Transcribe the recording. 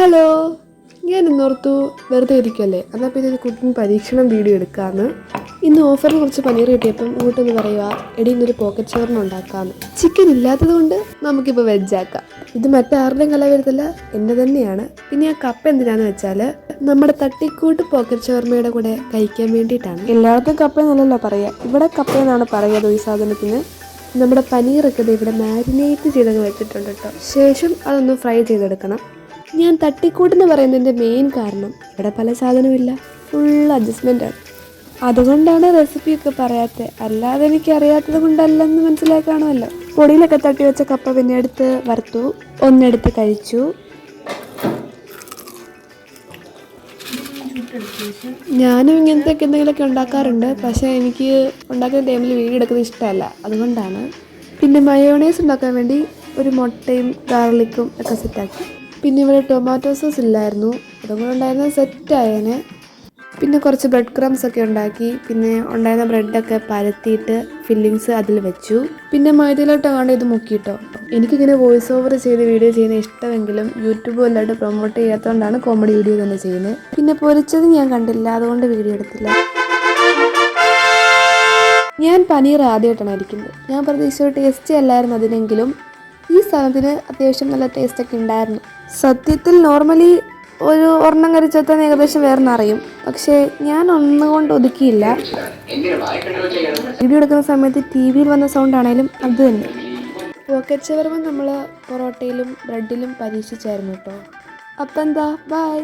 Hello, ഞാൻ ഇന്നോർത്തു വെറുതെ ഇരിക്കല്ലേ, എന്നാൽ പിന്നെ ഒരു കുക്കിംഗ് പരീക്ഷണം വീഡിയോ എടുക്കാമെന്ന്. ഇന്ന് ഓഫറിന് കുറച്ച് പനീർ കിട്ടിയപ്പം ഇങ്ങോട്ടൊന്ന് പറയുക, എടി ഇന്നൊരു പോക്കറ്റ് ഷവർമ ഉണ്ടാക്കാമെന്ന്. ചിക്കൻ ഇല്ലാത്തത് കൊണ്ട് നമുക്കിപ്പോൾ വെജാക്കാം. ഇത് മറ്റാരുടെയും കല വരുന്നില്ല, എൻ്റെ തന്നെയാണ്. പിന്നെ ആ കപ്പ എന്തിനാന്ന് വെച്ചാൽ നമ്മുടെ തട്ടിക്കൂട്ട് പോക്കറ്റ് ഷവർമയുടെ കൂടെ കഴിക്കാൻ വേണ്ടിയിട്ടാണ്. എല്ലായിടത്തും കപ്പ എന്നല്ലല്ലോ പറയുക, ഇവിടെ കപ്പ എന്നാണ് പറയുക ഈ സാധനത്തിന്. നമ്മുടെ പനീറൊക്കെ ഇവിടെ മാരിനേറ്റ് ചെയ്തങ്ങ് വെച്ചിട്ടുണ്ട് കേട്ടോ. ശേഷം അതൊന്ന് ഫ്രൈ ചെയ്തെടുക്കണം. ഞാൻ തട്ടിക്കൂട്ടെന്ന് പറയുന്നതിൻ്റെ മെയിൻ കാരണം ഇവിടെ പല സാധനമില്ല, ഫുൾ അഡ്ജസ്റ്റ്മെൻറ്റാണ്. അതുകൊണ്ടാണ് റെസിപ്പിയൊക്കെ പറയാത്തത്, അല്ലാതെ എനിക്ക് അറിയാത്തത് കൊണ്ടല്ലെന്ന് മനസ്സിലാക്കാണമല്ലോ. പൊടിയിലൊക്കെ തട്ടി വെച്ച കപ്പ പിന്നെ എടുത്ത് വറുത്തു, ഒന്നെടുത്ത് കഴിച്ചു. ഞാനും ഇങ്ങനത്തെ എന്തെങ്കിലുമൊക്കെ ഉണ്ടാക്കാറുണ്ട്, പക്ഷേ എനിക്ക് ഉണ്ടാക്കുന്ന ടൈമിൽ വീഡിയോ എടുക്കുന്നത് ഇഷ്ടമല്ല, അതുകൊണ്ടാണ്. പിന്നെ മയോണൈസ് ഉണ്ടാക്കാൻ വേണ്ടി ഒരു മുട്ടയും ഗാർലിക്കും ഒക്കെ സെറ്റാക്കി. പിന്നെ ഇവിടെ ടൊമാറ്റോ സോസ് ഇല്ലായിരുന്നു, അതുകൊണ്ട് ഉണ്ടായിരുന്നത് സെറ്റായേനെ. പിന്നെ കുറച്ച് ബ്രെഡ് ക്രംസ് ഒക്കെ ഉണ്ടാക്കി. പിന്നെ ഉണ്ടായിരുന്ന ബ്രെഡൊക്കെ പരത്തിയിട്ട് ഫില്ലിങ്സ് അതിൽ വെച്ചു. പിന്നെ മൈദയിലോട്ടാണ് ഇത് മുക്കിയിട്ടോ. എനിക്കിങ്ങനെ വോയിസ് ഓവർ ചെയ്ത് വീഡിയോ ചെയ്യുന്നത് ഇഷ്ടമെങ്കിലും യൂട്യൂബ് വല്ലായിട്ട് പ്രൊമോട്ട് ചെയ്യാത്തതുകൊണ്ടാണ് കോമഡി വീഡിയോ തന്നെ ചെയ്യുന്നത്. പിന്നെ പൊരിച്ചത് ഞാൻ കണ്ടില്ല, അതുകൊണ്ട് വീഡിയോ എടുത്തില്ല. ഞാൻ പനീർ ആദ്യമായിട്ടാണ് ഇരിക്കുന്നത്. ഞാൻ പ്രതീക്ഷിച്ച ടേസ്റ്റ് അല്ലായിരുന്നു അതിനെങ്കിലും ഈ സാധനത്തിന് അത്യാവശ്യം നല്ല ടേസ്റ്റൊക്കെ ഉണ്ടായിരുന്നു. സത്യത്തിൽ നോർമലി ഒരു ഒരെണ്ണം കരിച്ചെത്താൻ ഏകദേശം വേറെ അറിയും, പക്ഷേ ഞാൻ ഒന്നുകൊണ്ട് ഒതുക്കിയില്ല. വീഡിയോ എടുക്കുന്ന സമയത്ത് TV-യിൽ വന്ന സൗണ്ട് ആണെങ്കിലും അത് തന്നെ. പോക്കറ്റ് ഷവർമ നമ്മൾ പൊറോട്ടയിലും ബ്രെഡിലും പരീക്ഷിച്ചായിരുന്നു കേട്ടോ. അപ്പം എന്താ, ബൈ.